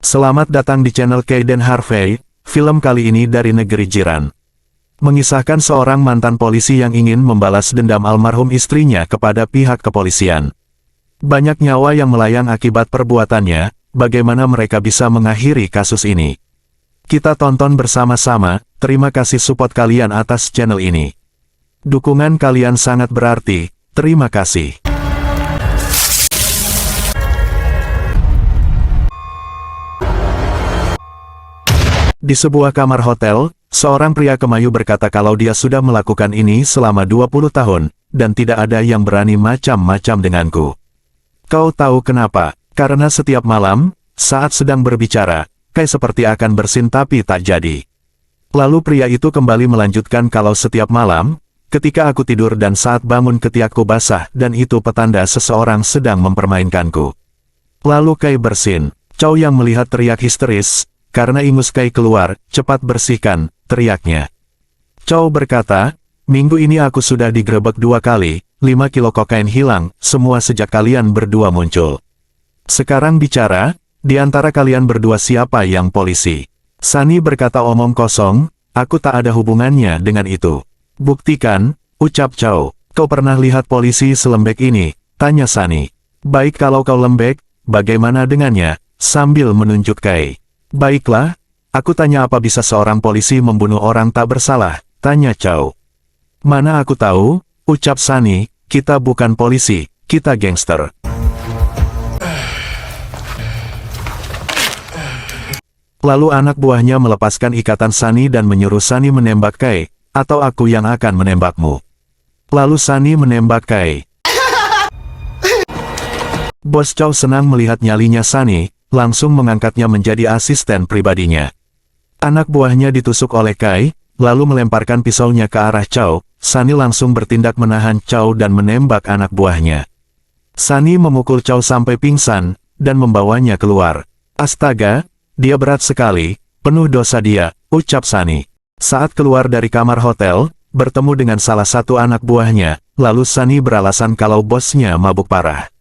Selamat datang di channel Kaiden Harvey. Film kali ini dari negeri jiran. Mengisahkan seorang mantan polisi yang ingin membalas dendam almarhum istrinya kepada pihak kepolisian. Banyak nyawa yang melayang akibat perbuatannya, bagaimana mereka bisa mengakhiri kasus ini? Kita tonton bersama-sama. Terima kasih support kalian atas channel ini. Dukungan kalian sangat berarti, terima kasih. Di sebuah kamar hotel, seorang pria kemayu berkata kalau dia sudah melakukan ini selama 20 tahun, dan tidak ada yang berani macam-macam denganku. Kau tahu kenapa? Karena setiap malam, saat sedang berbicara, kayak seperti akan bersin tapi tak jadi. Lalu pria itu kembali melanjutkan kalau setiap malam, ketika aku tidur dan saat bangun ketiakku basah dan itu petanda seseorang sedang mempermainkanku. Lalu Kai bersin. Chow yang melihat teriak histeris, karena ingus Kai keluar, cepat bersihkan, teriaknya. Chow berkata, minggu ini aku sudah digerebek 2 kali, 5 kilo kokain hilang, semua sejak kalian berdua muncul. Sekarang bicara, di antara kalian berdua siapa yang polisi? Sunny berkata omong kosong, aku tak ada hubungannya dengan itu. Buktikan, ucap Chow. Kau pernah lihat polisi selembek ini? Tanya Sunny. Baik kalau kau lembek, bagaimana dengannya? Sambil menunjuk Kai. Baiklah, aku tanya apa bisa seorang polisi membunuh orang tak bersalah? Tanya Chow. Mana aku tahu, ucap Sunny, kita bukan polisi, kita gangster. Lalu anak buahnya melepaskan ikatan Sunny dan menyuruh Sunny menembak Kai, atau aku yang akan menembakmu. Lalu Sunny menembak Kai. Bos Chow senang melihat nyalinya Sunny, langsung mengangkatnya menjadi asisten pribadinya. Anak buahnya ditusuk oleh Kai, lalu melemparkan pisaunya ke arah Chow. Sunny langsung bertindak menahan Chow dan menembak anak buahnya. Sunny memukul Chow sampai pingsan, dan membawanya keluar. Astaga, dia berat sekali, penuh dosa dia, ucap Sunny. Saat keluar dari kamar hotel, bertemu dengan salah satu anak buahnya, lalu Sunny beralasan kalau bosnya mabuk parah.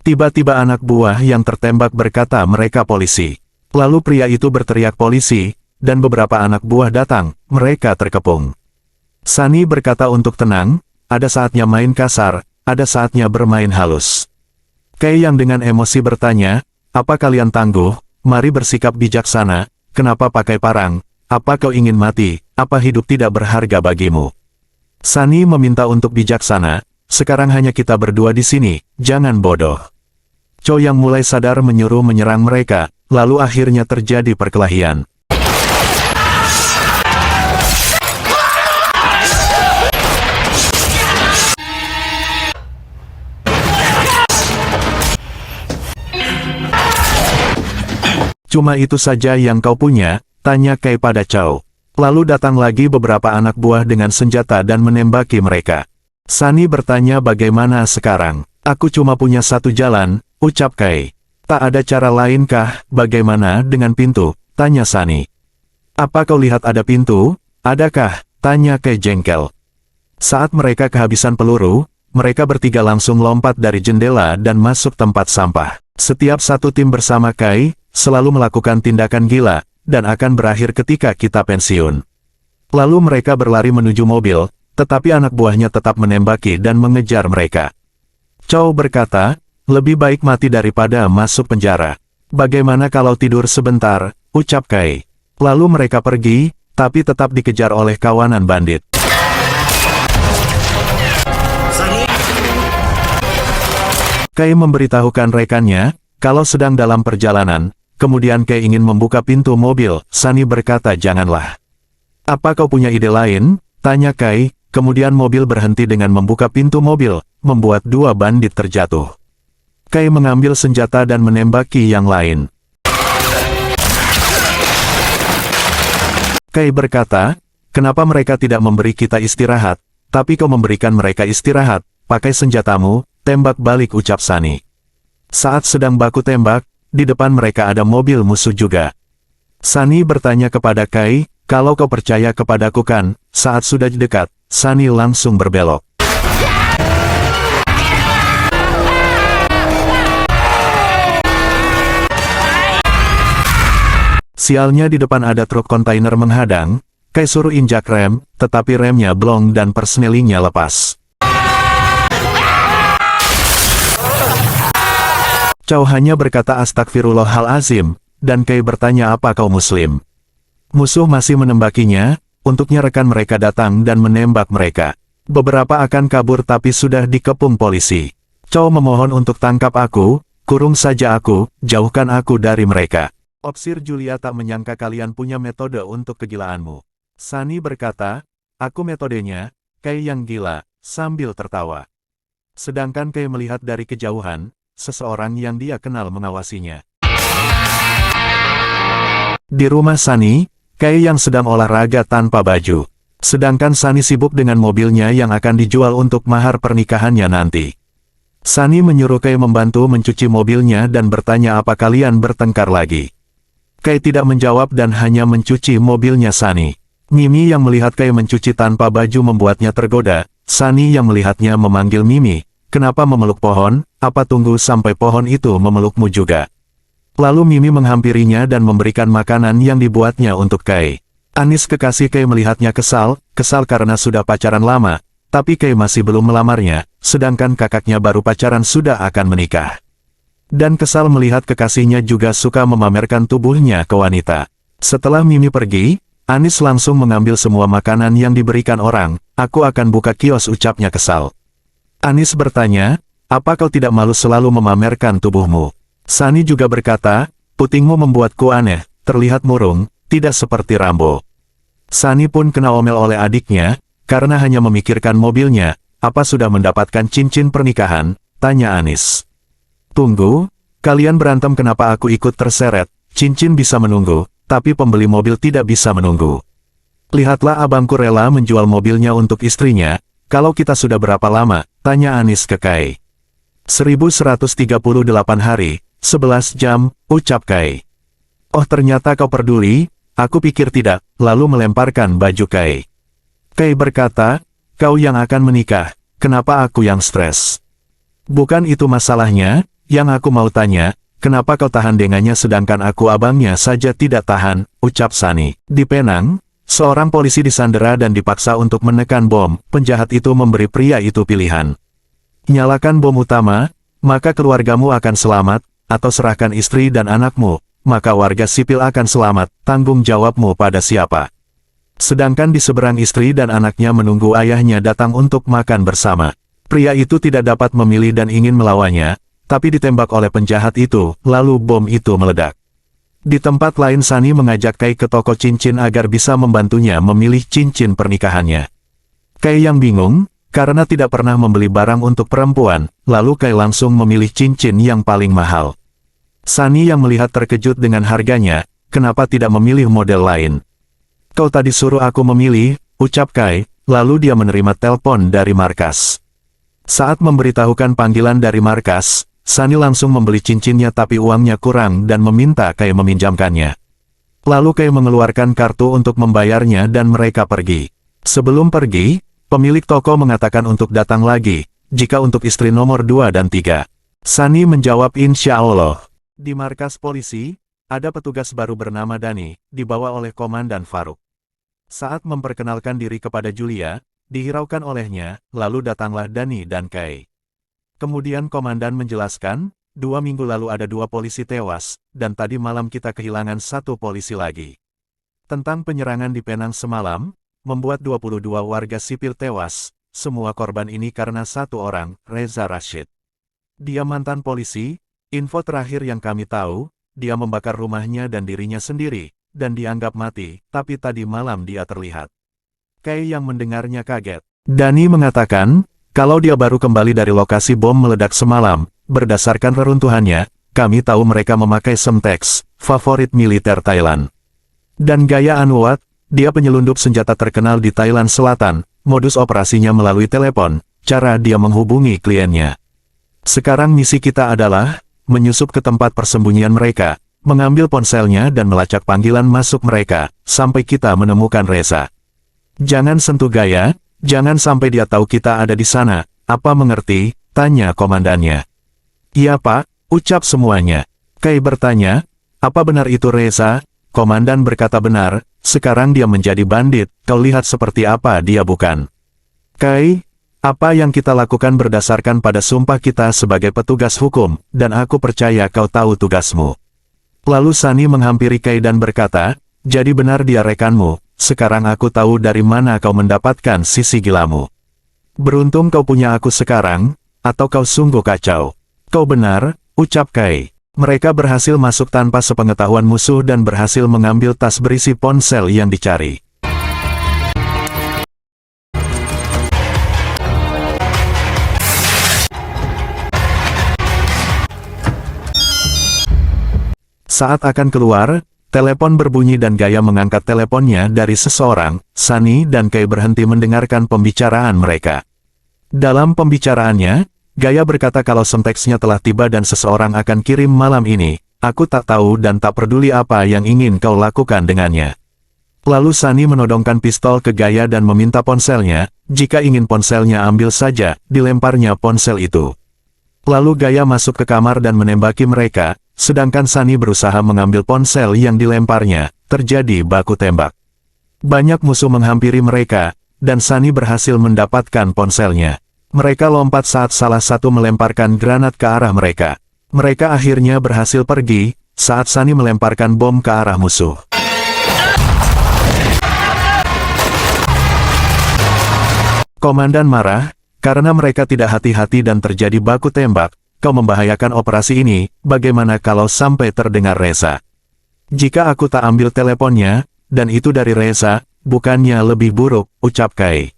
Tiba-tiba anak buah yang tertembak berkata mereka polisi. Lalu pria itu berteriak polisi, dan beberapa anak buah datang, mereka terkepung. Sunny berkata untuk tenang, ada saatnya main kasar, ada saatnya bermain halus. Kai yang dengan emosi bertanya, apa kalian tangguh, mari bersikap bijaksana, kenapa pakai parang, apa kau ingin mati, apa hidup tidak berharga bagimu? Sunny meminta untuk bijaksana, sekarang hanya kita berdua di sini, jangan bodoh. Chow yang mulai sadar menyuruh menyerang mereka, lalu akhirnya terjadi perkelahian. Cuma itu saja yang kau punya, tanya Kai pada Chow. Lalu datang lagi beberapa anak buah dengan senjata dan menembaki mereka. Sunny bertanya bagaimana sekarang? Aku cuma punya satu jalan, ucap Kai. Tak ada cara lain kah, bagaimana dengan pintu? Tanya Sunny. Apa kau lihat ada pintu? Adakah? Tanya Kai jengkel. Saat mereka kehabisan peluru, mereka bertiga langsung lompat dari jendela dan masuk tempat sampah. Setiap satu tim bersama Kai, selalu melakukan tindakan gila, dan akan berakhir ketika kita pensiun. Lalu mereka berlari menuju mobil, tetapi anak buahnya tetap menembaki dan mengejar mereka. Chow berkata, lebih baik mati daripada masuk penjara. Bagaimana kalau tidur sebentar, ucap Kai. Lalu mereka pergi, tapi tetap dikejar oleh kawanan bandit. Kai memberitahukan rekannya, kalau sedang dalam perjalanan, kemudian Kai ingin membuka pintu mobil. Sunny berkata janganlah. Apa kau punya ide lain? Tanya Kai, kemudian mobil berhenti dengan membuka pintu mobil, membuat 2 bandit terjatuh. Kai mengambil senjata dan menembaki yang lain. Kai berkata, kenapa mereka tidak memberi kita istirahat, tapi kau memberikan mereka istirahat, pakai senjatamu, tembak balik ucap Sunny. Saat sedang baku tembak, di depan mereka ada mobil musuh juga. Sunny bertanya kepada Kai, kalau kau percaya kepadaku kan, saat sudah dekat, Sunny langsung berbelok. Sialnya di depan ada truk kontainer menghadang, Kai suruh injak rem, tetapi remnya blong dan persnelingnya lepas. Chow hanya berkata astagfirullahalazim, dan Kai bertanya apa kau muslim. Musuh masih menembakinya, untuknya rekan mereka datang dan menembak mereka. Beberapa akan kabur tapi sudah dikepung polisi. Chow memohon untuk tangkap aku, kurung saja aku, jauhkan aku dari mereka. Opsir Julia tak menyangka kalian punya metode untuk kegilaanmu. Sunny berkata, aku metodenya, Kai yang gila, sambil tertawa. Sedangkan Kai melihat dari kejauhan, seseorang yang dia kenal mengawasinya. Di rumah Sunny, Kai yang sedang olahraga tanpa baju. Sedangkan Sunny sibuk dengan mobilnya yang akan dijual untuk mahar pernikahannya nanti. Sunny menyuruh Kai membantu mencuci mobilnya dan bertanya apa kalian bertengkar lagi. Kai tidak menjawab dan hanya mencuci mobilnya Sunny. Mimi yang melihat Kai mencuci tanpa baju membuatnya tergoda. Sunny yang melihatnya memanggil Mimi, kenapa memeluk pohon, apa tunggu sampai pohon itu memelukmu juga. Lalu Mimi menghampirinya dan memberikan makanan yang dibuatnya untuk Kai. Anis kekasih Kai melihatnya kesal karena sudah pacaran lama, tapi Kai masih belum melamarnya, sedangkan kakaknya baru pacaran sudah akan menikah. Dan kesal melihat kekasihnya juga suka memamerkan tubuhnya ke wanita. Setelah Mimi pergi, Anis langsung mengambil semua makanan yang diberikan orang, aku akan buka kios ucapnya kesal. Anis bertanya, apa kau tidak malu selalu memamerkan tubuhmu? Sunny juga berkata, putingmu membuatku aneh, terlihat murung, tidak seperti Rambo. Sunny pun kena omel oleh adiknya, karena hanya memikirkan mobilnya, apa sudah mendapatkan cincin pernikahan, tanya Anis. Tunggu, kalian berantem kenapa aku ikut terseret, cincin bisa menunggu, tapi pembeli mobil tidak bisa menunggu. Lihatlah abangku rela menjual mobilnya untuk istrinya, kalau kita sudah berapa lama, tanya Anis ke Kai. 1138 hari. 11 jam, ucap Kai. Oh ternyata kau peduli, aku pikir tidak, lalu melemparkan baju Kai. Kai berkata, kau yang akan menikah, kenapa aku yang stres? Bukan itu masalahnya, yang aku mau tanya, kenapa kau tahan dengannya sedangkan aku abangnya saja tidak tahan, ucap Sunny. Di Penang, seorang polisi disandera dan dipaksa untuk menekan bom, penjahat itu memberi pria itu pilihan. Nyalakan bom utama, maka keluargamu akan selamat, atau serahkan istri dan anakmu, maka warga sipil akan selamat, tanggung jawabmu pada siapa? Sedangkan di seberang istri dan anaknya menunggu ayahnya datang untuk makan bersama. Pria itu tidak dapat memilih dan ingin melawannya, tapi ditembak oleh penjahat itu, lalu bom itu meledak. Di tempat lain Sunny mengajak Kai ke toko cincin agar bisa membantunya memilih cincin pernikahannya. Kai yang bingung, karena tidak pernah membeli barang untuk perempuan, lalu Kai langsung memilih cincin yang paling mahal. Sunny yang melihat terkejut dengan harganya, kenapa tidak memilih model lain? Kau tadi suruh aku memilih, ucap Kai, lalu dia menerima telepon dari markas. Saat memberitahukan panggilan dari markas, Sunny langsung membeli cincinnya tapi uangnya kurang dan meminta Kai meminjamkannya. Lalu Kai mengeluarkan kartu untuk membayarnya dan mereka pergi. Sebelum pergi, pemilik toko mengatakan untuk datang lagi, jika untuk istri nomor 2 dan 3. Sunny menjawab insya Allah. Di markas polisi, ada petugas baru bernama Dani, dibawa oleh Komandan Faruk. Saat memperkenalkan diri kepada Julia, dihiraukan olehnya, lalu datanglah Dani dan Kai. Kemudian Komandan menjelaskan, 2 minggu lalu ada 2 polisi tewas, dan tadi malam kita kehilangan 1 polisi lagi. Tentang penyerangan di Penang semalam, membuat 22 warga sipil tewas, semua korban ini karena 1 orang, Reza Rashid. Dia mantan polisi, info terakhir yang kami tahu, dia membakar rumahnya dan dirinya sendiri, dan dianggap mati, tapi tadi malam dia terlihat. Kai yang mendengarnya kaget. Dani mengatakan, kalau dia baru kembali dari lokasi bom meledak semalam, berdasarkan reruntuhannya, kami tahu mereka memakai Semtex, favorit militer Thailand. Dan gaya Anwat, dia penyelundup senjata terkenal di Thailand Selatan, modus operasinya melalui telepon, cara dia menghubungi kliennya. Sekarang misi kita adalah, menyusup ke tempat persembunyian mereka, mengambil ponselnya dan melacak panggilan masuk mereka, sampai kita menemukan Reza. Jangan sentuh Gaya, jangan sampai dia tahu kita ada di sana, apa mengerti? Tanya komandannya. Iya Pak, ucap semuanya. Kai bertanya, apa benar itu Reza? Komandan berkata benar, sekarang dia menjadi bandit, kau lihat seperti apa dia bukan. Kai, apa yang kita lakukan berdasarkan pada sumpah kita sebagai petugas hukum, dan aku percaya kau tahu tugasmu. Lalu Sunny menghampiri Kai dan berkata, jadi benar dia rekanmu, sekarang aku tahu dari mana kau mendapatkan sisi gilamu. Beruntung kau punya aku sekarang, atau kau sungguh kacau. Kau benar, ucap Kai. Mereka berhasil masuk tanpa sepengetahuan musuh dan berhasil mengambil tas berisi ponsel yang dicari. Saat akan keluar, telepon berbunyi dan Gaya mengangkat teleponnya dari seseorang. Sunny dan Kai berhenti mendengarkan pembicaraan mereka. Dalam pembicaraannya, Gaya berkata kalau Semtexnya telah tiba dan seseorang akan kirim malam ini. Aku tak tahu dan tak peduli apa yang ingin kau lakukan dengannya. Lalu Sunny menodongkan pistol ke Gaya dan meminta ponselnya. Jika ingin ponselnya ambil saja, dilemparnya ponsel itu. Lalu Gaya masuk ke kamar dan menembaki mereka, sedangkan Sunny berusaha mengambil ponsel yang dilemparnya. Terjadi baku tembak. Banyak musuh menghampiri mereka, dan Sunny berhasil mendapatkan ponselnya. Mereka lompat saat salah satu melemparkan granat ke arah mereka. Mereka akhirnya berhasil pergi, saat Sunny melemparkan bom ke arah musuh. Komandan marah, karena mereka tidak hati-hati dan terjadi baku tembak. Kau membahayakan operasi ini, bagaimana kalau sampai terdengar Reza? Jika aku tak ambil teleponnya, dan itu dari Reza, bukannya lebih buruk, ucap Kai.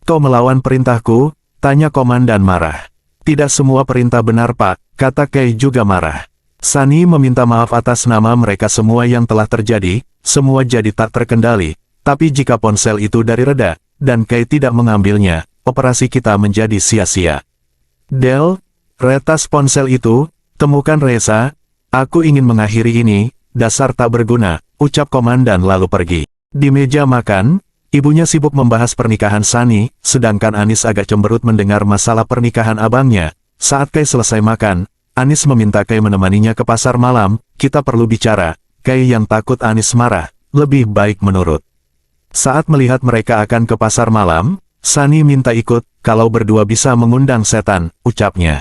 Kau melawan perintahku? Tanya komandan marah. Tidak semua perintah benar Pak, kata Kai juga marah. Sunny meminta maaf atas nama mereka semua yang telah terjadi, semua jadi tak terkendali, tapi jika ponsel itu dari Reda, dan Kai tidak mengambilnya, operasi kita menjadi sia-sia. Del, retas ponsel itu, temukan Reza, aku ingin mengakhiri ini, dasar tak berguna, ucap komandan lalu pergi. Di meja makan, ibunya sibuk membahas pernikahan Sunny, sedangkan Anis agak cemberut mendengar masalah pernikahan abangnya. Saat Kai selesai makan, Anis meminta Kai menemaninya ke pasar malam, kita perlu bicara. Kai yang takut Anis marah, lebih baik menurut. Saat melihat mereka akan ke pasar malam, Sunny minta ikut, kalau berdua bisa mengundang setan, ucapnya.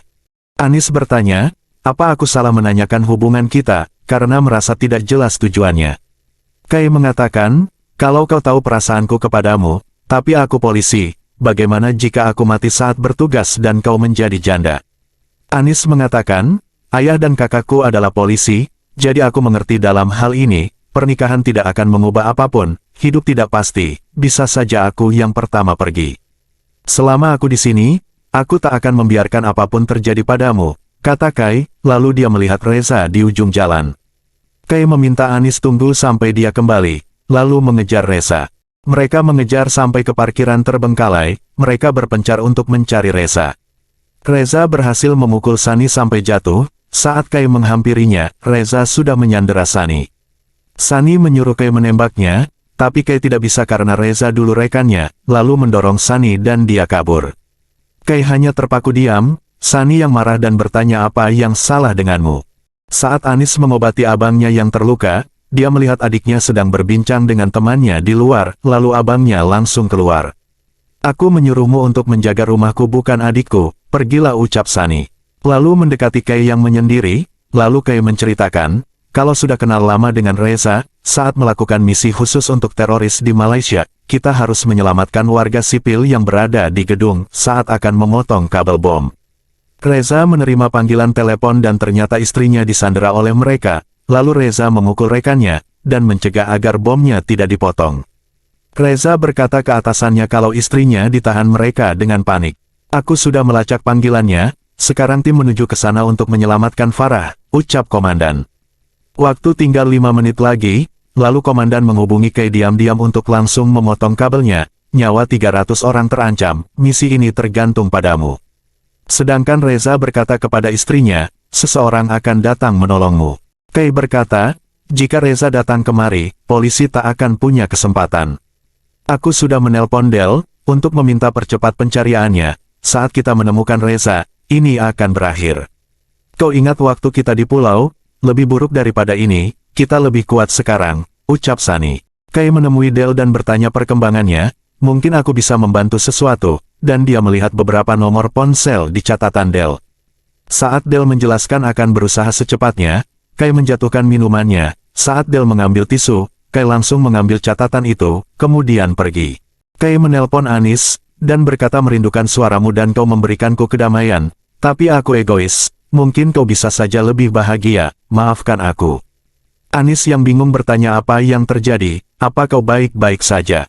Anis bertanya, apa aku salah menanyakan hubungan kita, karena merasa tidak jelas tujuannya. Kai mengatakan, kalau kau tahu perasaanku kepadamu, tapi aku polisi, bagaimana jika aku mati saat bertugas dan kau menjadi janda? Anis mengatakan, ayah dan kakakku adalah polisi, jadi aku mengerti dalam hal ini, pernikahan tidak akan mengubah apapun, hidup tidak pasti, bisa saja aku yang pertama pergi. Selama aku di sini, aku tak akan membiarkan apapun terjadi padamu, kata Kai, lalu dia melihat Reza di ujung jalan. Kai meminta Anis tunggu sampai dia kembali. Lalu mengejar Reza. Mereka mengejar sampai ke parkiran terbengkalai, mereka berpencar untuk mencari Reza. Reza berhasil memukul Sunny sampai jatuh, saat Kai menghampirinya, Reza sudah menyandera Sunny. Sunny menyuruh Kai menembaknya, tapi Kai tidak bisa karena Reza dulu rekannya, lalu mendorong Sunny dan dia kabur. Kai hanya terpaku diam, Sunny yang marah dan bertanya apa yang salah denganmu. Saat Anis mengobati abangnya yang terluka, dia melihat adiknya sedang berbincang dengan temannya di luar, lalu abangnya langsung keluar. Aku menyuruhmu untuk menjaga rumahku bukan adikku, pergilah ucap Sunny. Lalu mendekati Kai yang menyendiri, lalu Kai menceritakan, kalau sudah kenal lama dengan Reza, saat melakukan misi khusus untuk teroris di Malaysia, kita harus menyelamatkan warga sipil yang berada di gedung saat akan memotong kabel bom. Reza menerima panggilan telepon dan ternyata istrinya disandera oleh mereka. Lalu Reza memukul rekannya, dan mencegah agar bomnya tidak dipotong. Reza berkata ke atasannya kalau istrinya ditahan mereka dengan panik. Aku sudah melacak panggilannya, sekarang tim menuju ke sana untuk menyelamatkan Farah, ucap komandan. Waktu tinggal 5 menit lagi, lalu komandan menghubungi Kai diam-diam untuk langsung memotong kabelnya, nyawa 300 orang terancam, misi ini tergantung padamu. Sedangkan Reza berkata kepada istrinya, seseorang akan datang menolongmu. Kai berkata, jika Reza datang kemari, polisi tak akan punya kesempatan. Aku sudah menelpon Del, untuk meminta percepat pencariannya, saat kita menemukan Reza, ini akan berakhir. Kau ingat waktu kita di pulau, lebih buruk daripada ini, kita lebih kuat sekarang, ucap Sunny. Kai menemui Del dan bertanya perkembangannya, mungkin aku bisa membantu sesuatu, dan dia melihat beberapa nomor ponsel di catatan Del. Saat Del menjelaskan akan berusaha secepatnya, Kai menjatuhkan minumannya. Saat Del mengambil tisu, Kai langsung mengambil catatan itu, kemudian pergi. Kai menelpon Anis, dan berkata merindukan suaramu dan kau memberikanku kedamaian, tapi aku egois, mungkin kau bisa saja lebih bahagia, maafkan aku. Anis yang bingung bertanya apa yang terjadi, apa kau baik-baik saja?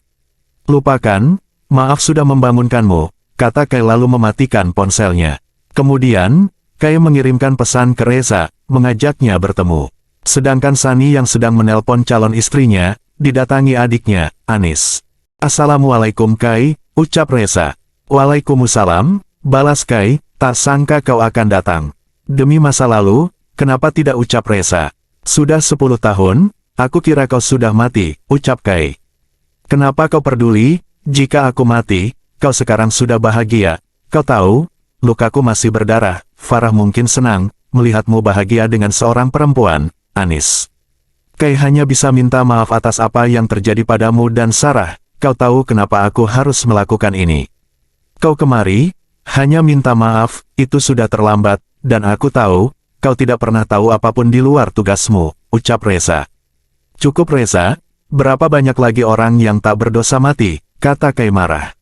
Lupakan, maaf sudah membangunkanmu, kata Kai lalu mematikan ponselnya. Kemudian, Kai mengirimkan pesan ke Reza, mengajaknya bertemu. Sedangkan Sunny yang sedang menelpon calon istrinya, didatangi adiknya, Anis. Assalamualaikum Kai, ucap Reza. Waalaikumsalam, balas Kai, tak sangka kau akan datang. Demi masa lalu, kenapa tidak ucap Reza? Sudah 10 tahun, aku kira kau sudah mati, ucap Kai. Kenapa kau peduli, jika aku mati, kau sekarang sudah bahagia. Kau tahu, lukaku masih berdarah, Farah mungkin senang, melihatmu bahagia dengan seorang perempuan, Anis. Kai hanya bisa minta maaf atas apa yang terjadi padamu dan Sarah, kau tahu kenapa aku harus melakukan ini. Kau kemari, hanya minta maaf, itu sudah terlambat, dan aku tahu, kau tidak pernah tahu apapun di luar tugasmu, ucap Reza. Cukup Reza, berapa banyak lagi orang yang tak berdosa mati, kata Kai marah.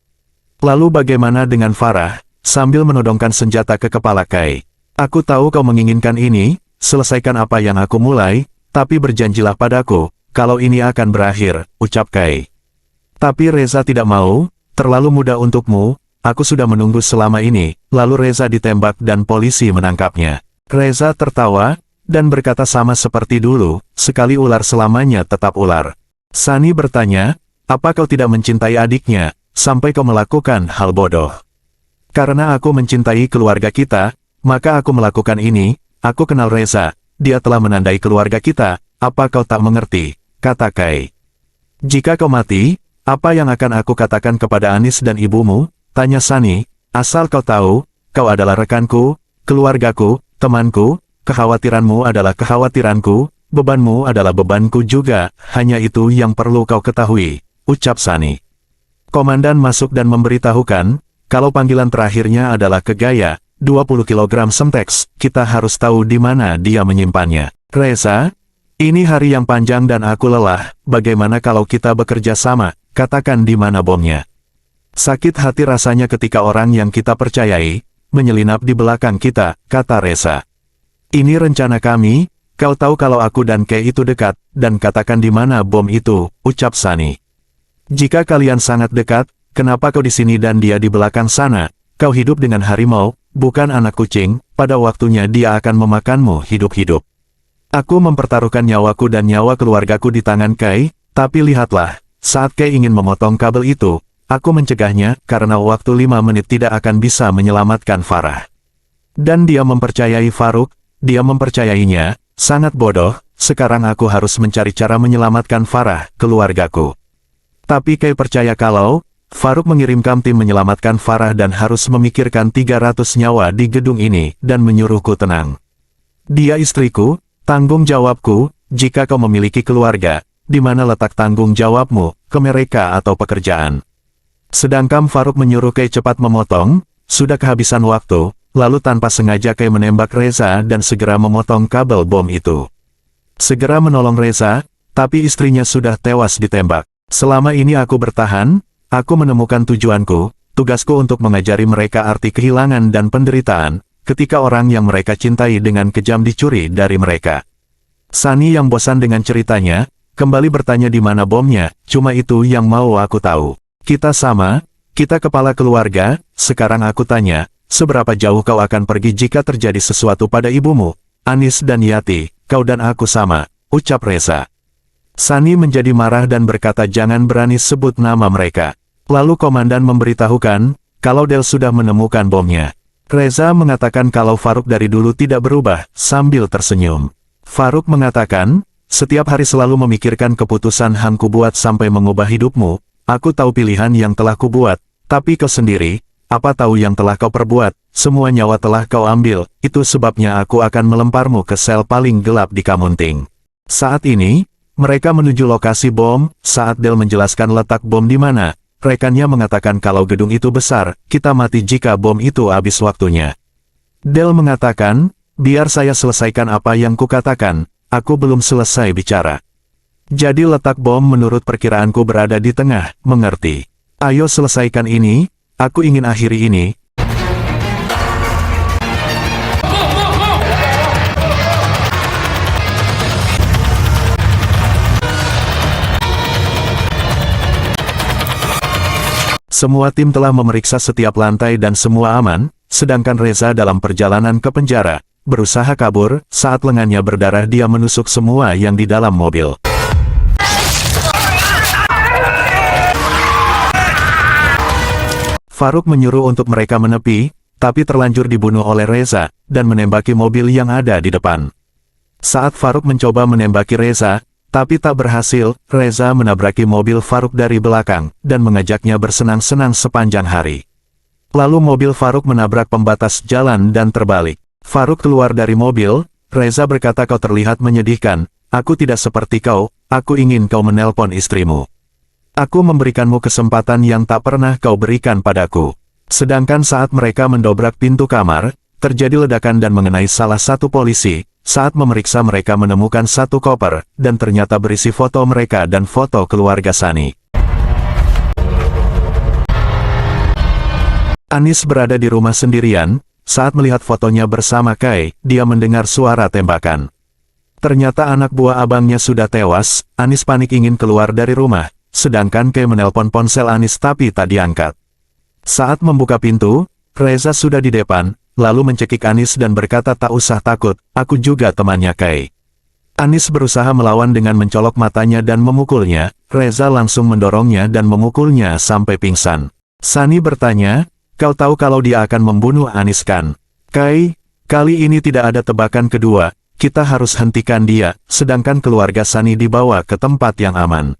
Lalu bagaimana dengan Farah, sambil menodongkan senjata ke kepala Kai. Aku tahu kau menginginkan ini, selesaikan apa yang aku mulai, tapi berjanjilah padaku, kalau ini akan berakhir, ucap Kai. Tapi Reza tidak mau, terlalu mudah untukmu, aku sudah menunggu selama ini, lalu Reza ditembak dan polisi menangkapnya. Reza tertawa, dan berkata sama seperti dulu, sekali ular selamanya tetap ular. Sunny bertanya, apa kau tidak mencintai adiknya, sampai kau melakukan hal bodoh? Karena aku mencintai keluarga kita, maka aku melakukan ini, aku kenal Reza, dia telah menandai keluarga kita, apa kau tak mengerti, kata Kai. Jika kau mati, apa yang akan aku katakan kepada Anis dan ibumu, tanya Sunny, asal kau tahu, kau adalah rekanku, keluargaku, temanku, kekhawatiranmu adalah kekhawatiranku, bebanmu adalah bebanku juga, hanya itu yang perlu kau ketahui, ucap Sunny. Komandan masuk dan memberitahukan, kalau panggilan terakhirnya adalah ke Gaya, 20 kg Semtex, kita harus tahu di mana dia menyimpannya. Reza, ini hari yang panjang dan aku lelah, bagaimana kalau kita bekerja sama, katakan di mana bomnya. Sakit hati rasanya ketika orang yang kita percayai, menyelinap di belakang kita, kata Reza. Ini rencana kami, kau tahu kalau aku dan Kay itu dekat, dan katakan di mana bom itu, ucap Sunny. Jika kalian sangat dekat, kenapa kau di sini dan dia di belakang sana? Kau hidup dengan harimau, bukan anak kucing, pada waktunya dia akan memakanmu hidup-hidup. Aku mempertaruhkan nyawaku dan nyawa keluargaku di tangan Kay, tapi lihatlah, saat Kay ingin memotong kabel itu, aku mencegahnya, karena waktu 5 menit tidak akan bisa menyelamatkan Farah. Dan dia mempercayai Faruk, dia mempercayainya, sangat bodoh, sekarang aku harus mencari cara menyelamatkan Farah, keluargaku. Tapi Kay percaya kalau, Faruk mengirimkan tim menyelamatkan Farah dan harus memikirkan 300 nyawa di gedung ini, dan menyuruhku tenang. Dia istriku, tanggung jawabku, jika kau memiliki keluarga, di mana letak tanggung jawabmu, ke mereka atau pekerjaan. Sedangkan Faruk menyuruh Kay cepat memotong, sudah kehabisan waktu, lalu tanpa sengaja Kay menembak Reza dan segera memotong kabel bom itu. Segera menolong Reza, tapi istrinya sudah tewas ditembak. Selama ini aku bertahan, aku menemukan tujuanku, tugasku untuk mengajari mereka arti kehilangan dan penderitaan, ketika orang yang mereka cintai dengan kejam dicuri dari mereka. Sunny yang bosan dengan ceritanya, kembali bertanya di mana bomnya, cuma itu yang mau aku tahu. Kita sama, kita kepala keluarga, sekarang aku tanya, seberapa jauh kau akan pergi jika terjadi sesuatu pada ibumu? Anis dan Yati, kau dan aku sama, ucap Reza. Sunny menjadi marah dan berkata jangan berani sebut nama mereka. Lalu komandan memberitahukan, kalau Del sudah menemukan bomnya. Reza mengatakan kalau Faruk dari dulu tidak berubah, sambil tersenyum. Faruk mengatakan, setiap hari selalu memikirkan keputusan yang kubuat sampai mengubah hidupmu, aku tahu pilihan yang telah kubuat, tapi kau sendiri, apa tahu yang telah kau perbuat, semua nyawa telah kau ambil, itu sebabnya aku akan melemparmu ke sel paling gelap di Kamunting. Saat ini, mereka menuju lokasi bom. Saat Del menjelaskan letak bom di mana, rekannya mengatakan kalau gedung itu besar, kita mati jika bom itu habis waktunya. Del mengatakan, biar saya selesaikan apa yang kukatakan, aku belum selesai bicara. Jadi letak bom menurut perkiraanku berada di tengah, mengerti? Ayo selesaikan ini, aku ingin akhiri ini. Semua tim telah memeriksa setiap lantai dan semua aman, sedangkan Reza dalam perjalanan ke penjara, berusaha kabur. Saat lengannya berdarah dia menusuk semua yang di dalam mobil. Farouk menyuruh untuk mereka menepi, tapi terlanjur dibunuh oleh Reza, dan menembaki mobil yang ada di depan. Saat Farouk mencoba menembaki Reza, tapi tak berhasil, Reza menabraki mobil Farouk dari belakang, dan mengajaknya bersenang-senang sepanjang hari. Lalu mobil Farouk menabrak pembatas jalan dan terbalik. Farouk keluar dari mobil, Reza berkata kau terlihat menyedihkan, aku tidak seperti kau, aku ingin kau menelpon istrimu. Aku memberikanmu kesempatan yang tak pernah kau berikan padaku. Sedangkan saat mereka mendobrak pintu kamar, terjadi ledakan dan mengenai salah satu polisi. Saat memeriksa mereka menemukan satu koper, dan ternyata berisi foto mereka dan foto keluarga Sani. Anis berada di rumah sendirian, saat melihat fotonya bersama Kai, dia mendengar suara tembakan. Ternyata anak buah abangnya sudah tewas. Anis panik ingin keluar dari rumah, sedangkan Kai menelpon ponsel Anis tapi tak diangkat. Saat membuka pintu, Reza sudah di depan, lalu mencekik Anis dan berkata tak usah takut, aku juga temannya Kai. Anis berusaha melawan dengan mencolok matanya dan memukulnya, Reza langsung mendorongnya dan memukulnya sampai pingsan. Sani bertanya, kau tahu kalau dia akan membunuh Anis kan? Kai, kali ini tidak ada tebakan kedua, kita harus hentikan dia, sedangkan keluarga Sani dibawa ke tempat yang aman.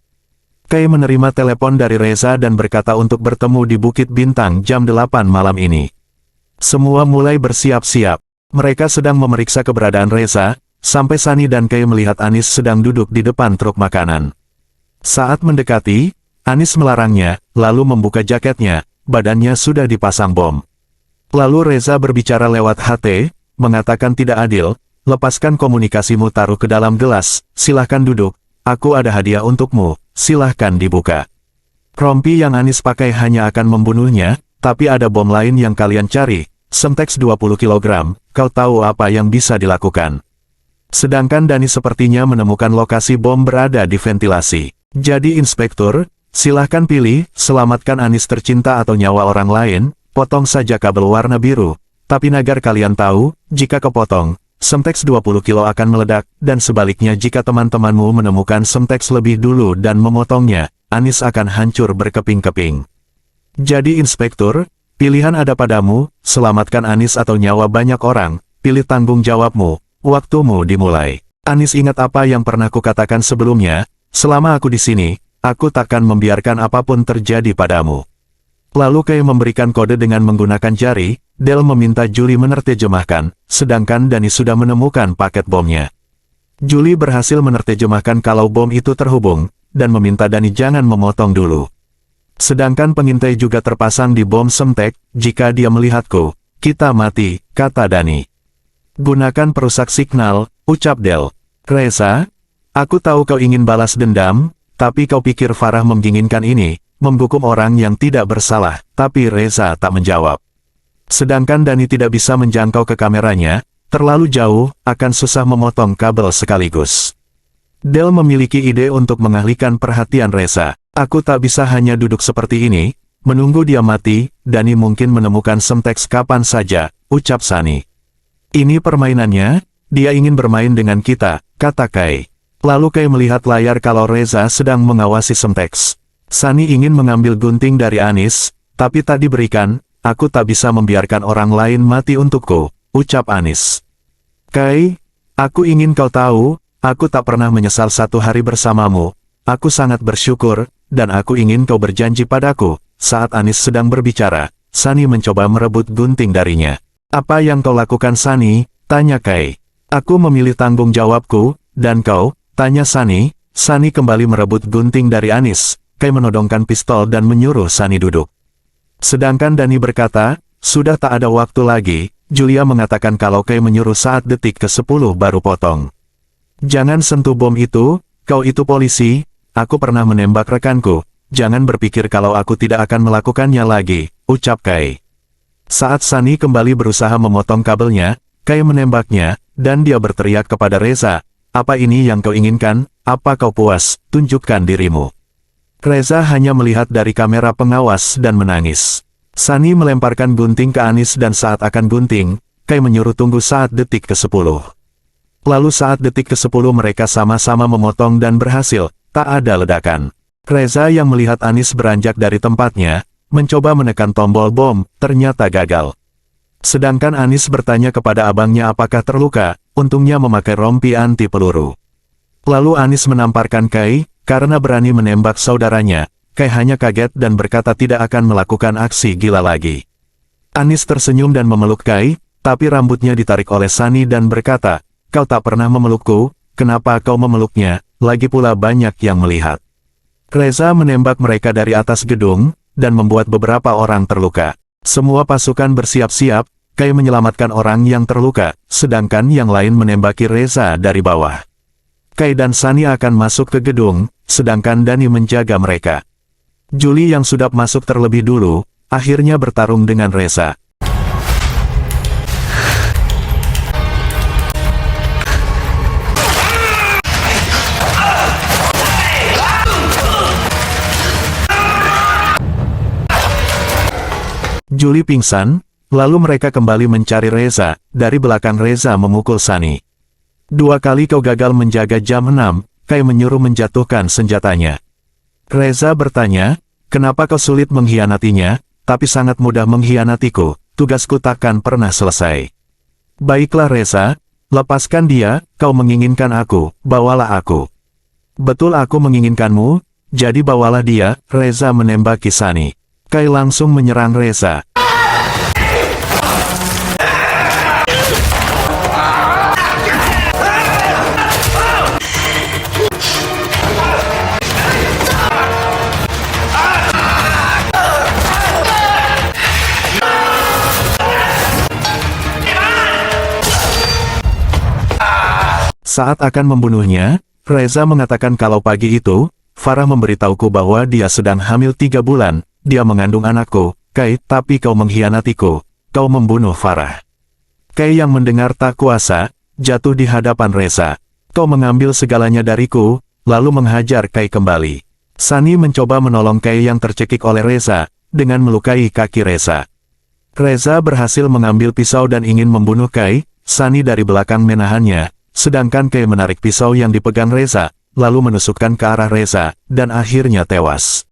Kai menerima telepon dari Reza dan berkata untuk bertemu di Bukit Bintang jam 8 malam ini. Semua mulai bersiap-siap. Mereka sedang memeriksa keberadaan Reza, sampai Sani dan Kai melihat Anis sedang duduk di depan truk makanan. Saat mendekati, Anis melarangnya, lalu membuka jaketnya, badannya sudah dipasang bom. Lalu Reza berbicara lewat HT, mengatakan tidak adil, lepaskan komunikasimu taruh ke dalam gelas, silahkan duduk, aku ada hadiah untukmu, silahkan dibuka. Rompi yang Anis pakai hanya akan membunuhnya, tapi ada bom lain yang kalian cari, Semtex 20 kg, kau tahu apa yang bisa dilakukan. Sedangkan Dani sepertinya menemukan lokasi bom berada di ventilasi. Jadi inspektur, silahkan pilih, selamatkan Anis tercinta atau nyawa orang lain, potong saja kabel warna biru. Tapi nagar kalian tahu, jika kepotong, Semtex 20 kilo akan meledak, dan sebaliknya jika teman-temanmu menemukan Semtex lebih dulu dan memotongnya, Anis akan hancur berkeping-keping. Jadi inspektur, pilihan ada padamu, selamatkan Anis atau nyawa banyak orang, pilih tanggung jawabmu, waktumu dimulai. Anis ingat apa yang pernah kukatakan sebelumnya, selama aku di sini, aku takkan membiarkan apapun terjadi padamu. Lalu Kai memberikan kode dengan menggunakan jari, Del meminta Julie menerjemahkan, sedangkan Dani sudah menemukan paket bomnya. Julie berhasil menerjemahkan kalau bom itu terhubung, dan meminta Dani jangan memotong dulu. Sedangkan pengintai juga terpasang di bom Semtek, jika dia melihatku, kita mati, kata Dani. Gunakan perusak signal, ucap Del. Reza, aku tahu kau ingin balas dendam, tapi kau pikir Farah menginginkan ini, menghukum orang yang tidak bersalah, tapi Reza tak menjawab. Sedangkan Dani tidak bisa menjangkau ke kameranya, terlalu jauh, akan susah memotong kabel sekaligus. Del memiliki ide untuk mengalihkan perhatian Reza. Aku tak bisa hanya duduk seperti ini, menunggu dia mati, Dani mungkin menemukan Semtex kapan saja, ucap Sani. Ini permainannya, dia ingin bermain dengan kita, kata Kai. Lalu Kai melihat layar kalau Reza sedang mengawasi Semtex. Sani ingin mengambil gunting dari Anis, tapi tak diberikan, aku tak bisa membiarkan orang lain mati untukku, ucap Anis. Kai, aku ingin kau tahu, aku tak pernah menyesal satu hari bersamamu, aku sangat bersyukur, dan aku ingin kau berjanji padaku. Saat Anis sedang berbicara, Sani mencoba merebut gunting darinya. Apa yang kau lakukan Sani? Tanya Kai. Aku memilih tanggung jawabku, dan kau, Tanya Sunny. Sunny kembali merebut gunting dari Anis. Kai menodongkan pistol dan menyuruh Sunny duduk. Sedangkan Dani berkata, sudah tak ada waktu lagi. Julia mengatakan kalau Kai menyuruh saat detik ke-10 baru potong. Jangan sentuh bom itu, kau itu polisi, aku pernah menembak rekanku. Jangan berpikir kalau aku tidak akan melakukannya lagi, ucap Kai. Saat Sunny kembali berusaha memotong kabelnya, Kai menembaknya, dan dia berteriak kepada Reza, apa ini yang kau inginkan, apa kau puas, tunjukkan dirimu. Reza hanya melihat dari kamera pengawas dan menangis. Sunny melemparkan gunting ke Anis dan saat akan gunting, Kai menyuruh tunggu saat detik ke-10. Lalu saat detik ke-10 mereka sama-sama memotong dan berhasil, tak ada ledakan. Reza yang melihat Anis beranjak dari tempatnya, mencoba menekan tombol bom, ternyata gagal. Sedangkan Anis bertanya kepada abangnya apakah terluka, untungnya memakai rompi anti peluru. Lalu Anis menamparkan Kai, karena berani menembak saudaranya, Kai hanya kaget dan berkata tidak akan melakukan aksi gila lagi. Anis tersenyum dan memeluk Kai, tapi rambutnya ditarik oleh Sunny dan berkata, kau tak pernah memelukku, kenapa kau memeluknya, lagi pula banyak yang melihat. Reza menembak mereka dari atas gedung, dan membuat beberapa orang terluka. Semua pasukan bersiap-siap, Kai menyelamatkan orang yang terluka, sedangkan yang lain menembaki Reza dari bawah. Kai dan Sunny akan masuk ke gedung, sedangkan Dani menjaga mereka. Julie yang sudah masuk terlebih dulu, akhirnya bertarung dengan Reza. Julie pingsan, lalu mereka kembali mencari Reza, dari belakang Reza memukul Sunny. 2 kali kau gagal menjaga jam 6, Kai menyuruh menjatuhkan senjatanya. Reza bertanya, kenapa kau sulit mengkhianatinya, tapi sangat mudah mengkhianatiku, tugasku takkan pernah selesai. Baiklah Reza, lepaskan dia, kau menginginkan aku, bawalah aku. Betul aku menginginkanmu, jadi bawalah dia, Reza menembaki Sunny. Kai langsung menyerang Reza. Saat akan membunuhnya, Reza mengatakan kalau pagi itu, Farah memberitahuku bahwa dia sedang hamil 3 bulan, dia mengandung anakku, Kai, tapi kau mengkhianatiku, kau membunuh Farah. Kai yang mendengar tak kuasa, jatuh di hadapan Reza. Kau mengambil segalanya dariku, lalu menghajar Kai kembali. Sunny mencoba menolong Kai yang tercekik oleh Reza, dengan melukai kaki Reza. Reza berhasil mengambil pisau dan ingin membunuh Kai, Sunny dari belakang menahannya. Sedangkan Kai menarik pisau yang dipegang Reza, lalu menusukkan ke arah Reza, dan akhirnya tewas.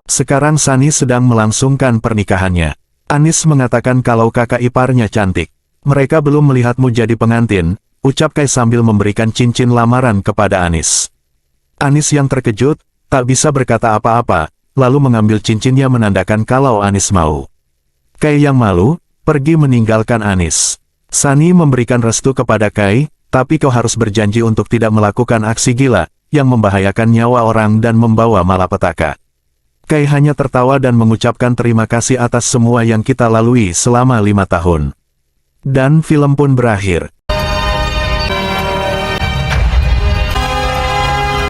Sekarang Sunny sedang melangsungkan pernikahannya. Anis mengatakan kalau kakak iparnya cantik. Mereka belum melihatmu jadi pengantin, ucap Kai sambil memberikan cincin lamaran kepada Anis. Anis yang terkejut, tak bisa berkata apa-apa, lalu mengambil cincinnya menandakan kalau Anis mau. Kai yang malu, pergi meninggalkan Anis. Sunny memberikan restu kepada Kai, tapi kau harus berjanji untuk tidak melakukan aksi gila, yang membahayakan nyawa orang dan membawa malapetaka. Kai hanya tertawa dan mengucapkan terima kasih atas semua yang kita lalui selama 5 tahun. Dan film pun berakhir.